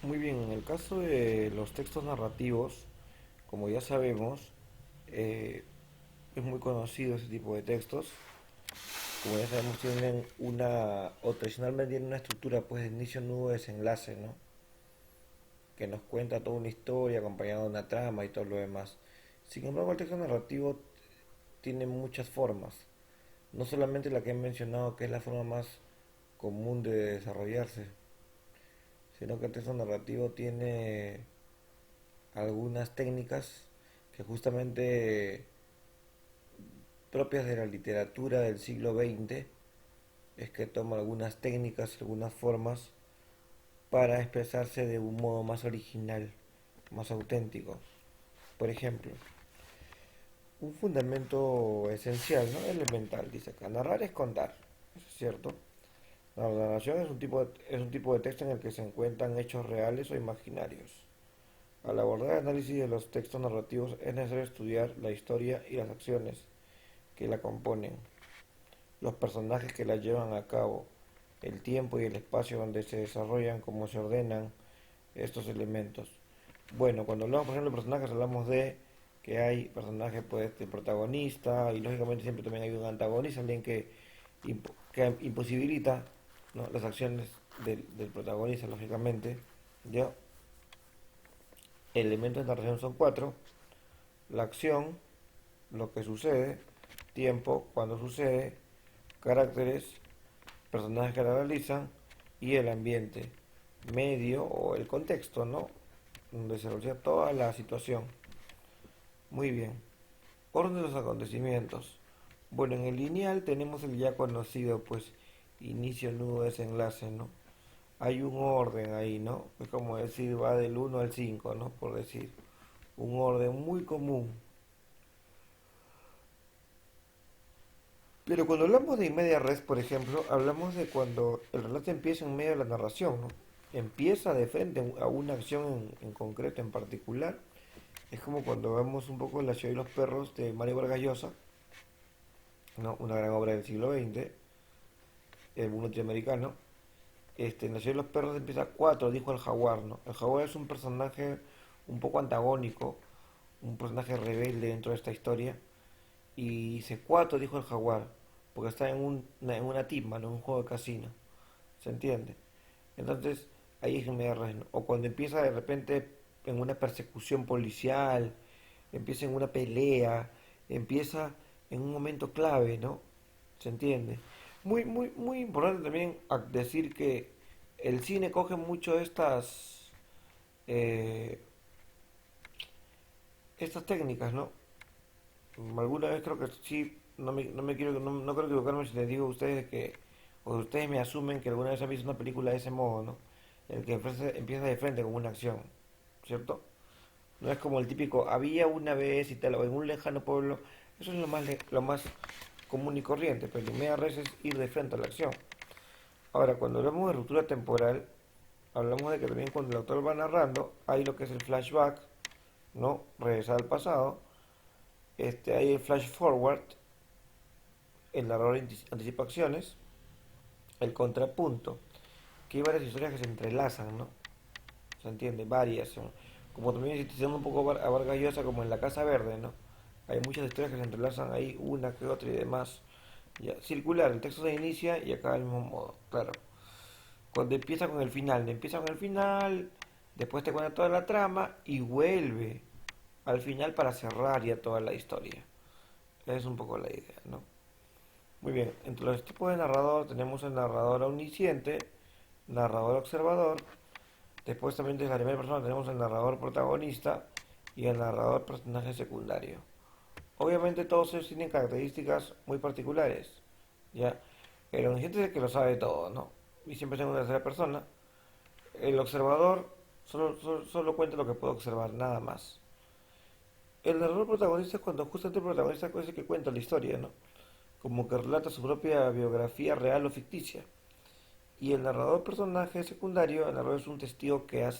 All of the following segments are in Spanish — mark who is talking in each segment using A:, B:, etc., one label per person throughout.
A: Muy bien, en el caso de los textos narrativos, como ya sabemos, eh, es muy conocido ese tipo de textos. Como ya sabemos, tienen o tradicionalmente tienen una estructura pues de inicio, nudo, desenlace, ¿no? Que nos cuenta toda una historia acompañada de una trama y todo lo demás. Sin embargo, el texto narrativo tiene muchas formas. No solamente la que he mencionado, que es la forma más común de desarrollarse, sino que el texto narrativo tiene algunas técnicas que justamente propias de la literatura del siglo XX es que toma algunas técnicas, algunas formas para expresarse de un modo más original, más auténtico. Por ejemplo, un fundamento esencial, ¿no? Elemental, dice acá, narrar es contar, ¿eso es cierto? La narración es un tipo de texto en el que se encuentran hechos reales o imaginarios. Al abordar el análisis de los textos narrativos es necesario estudiar la historia y las acciones que la componen, los personajes que la llevan a cabo, el tiempo y el espacio donde se desarrollan, cómo se ordenan estos elementos. Bueno, cuando hablamos, por ejemplo, de personajes, hablamos de que hay personajes, pues, de protagonista, y lógicamente siempre también hay un antagonista, alguien que imposibilita, ¿no?, las acciones del protagonista, lógicamente. ¿Ya? Elementos de narración son cuatro: la acción, lo que sucede, tiempo, cuando sucede, caracteres, personajes que la realizan y el ambiente, medio o el contexto, ¿no? Donde se realiza toda la situación. Muy bien. Orden de los acontecimientos. Bueno, en el lineal tenemos el ya conocido, pues, inicio, nudo, desenlace, ¿no? Hay un orden ahí, ¿no? Es como decir, va del 1 al 5, ¿no? Por decir. Un orden muy común. Pero cuando hablamos de media res, por ejemplo, hablamos de cuando el relato empieza en medio de la narración, ¿no? Empieza de frente a una acción en concreto, en particular. Es como cuando vemos un poco La ciudad y los perros de Mario Vargas Llosa, ¿no? Una gran obra del siglo XX, el mundo norteamericano. En La ciudad y los perros empieza 4, dijo el jaguar, ¿no? El jaguar es un personaje un poco antagónico, un personaje rebelde dentro de esta historia. Y dice 4, dijo el jaguar, porque está en una timba, ¿no? En un juego de casino. ¿Se entiende? Entonces, ahí es que me da razón. O cuando empieza de repente en una persecución policial, empieza en una pelea, empieza en un momento clave, ¿no? ¿Se entiende? Muy importante también decir que el cine coge mucho eh, estas técnicas, ¿no? Alguna vez creo que sí, no creo equivocarme si les digo a ustedes que, o ustedes me asumen que alguna vez han visto una película de ese modo, ¿no? En el que empieza de frente con una acción, ¿cierto? No es como el típico, había una vez y tal, o en un lejano pueblo. Eso es lo más común y corriente, pero la primera vez es ir de frente a la acción. Ahora, cuando hablamos de ruptura temporal, hablamos de que también cuando el autor va narrando, hay lo que es el flashback, ¿no? Regresar al pasado. Hay el flash forward, el narrador anticipa acciones, el contrapunto, que hay varias historias que se entrelazan, ¿no? ¿Se entiende? Varias, ¿no? Como también utilizando un poco a Vargas Llosa como en La Casa Verde, ¿no? Hay muchas historias que se entrelazan ahí, una que otra y demás. Ya, circular, el texto se inicia y acaba del mismo modo, claro. Cuando empieza con el final, después te cuenta toda la trama y vuelve al final para cerrar ya toda la historia. Esa es un poco la idea, ¿no? Muy bien, entre los tipos de narrador tenemos el narrador omnisciente, narrador observador, después también de la primera persona tenemos el narrador protagonista y el narrador personaje secundario. Obviamente todos ellos tienen características muy particulares, ¿ya? El omnisciente es el que lo sabe todo, ¿no? Y siempre está en una tercera persona. El observador solo cuenta lo que puede observar, nada más. El narrador protagonista es cuando justamente el protagonista es el que cuenta la historia, ¿no? Como que relata su propia biografía real o ficticia. Y el narrador personaje secundario, el narrador es un testigo que ha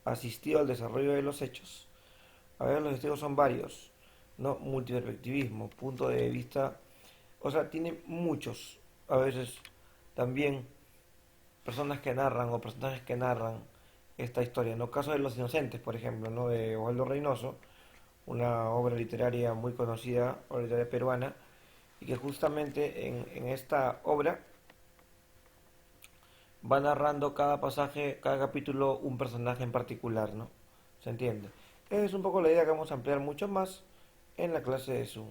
A: asistido al desarrollo de los hechos. A ver, los testigos son varios, ¿no? Multiperspectivismo, punto de vista, o sea, tiene muchos, a veces también personas que narran o personajes que narran, esta historia, ¿no? Caso de los Inocentes, por ejemplo, ¿no? De Osvaldo Reynoso, una obra literaria muy conocida, obra literaria peruana, y que justamente en esta obra va narrando cada pasaje, cada capítulo, un personaje en particular, ¿no? ¿Se entiende? Es un poco la idea que vamos a ampliar mucho más en la clase de Zoom.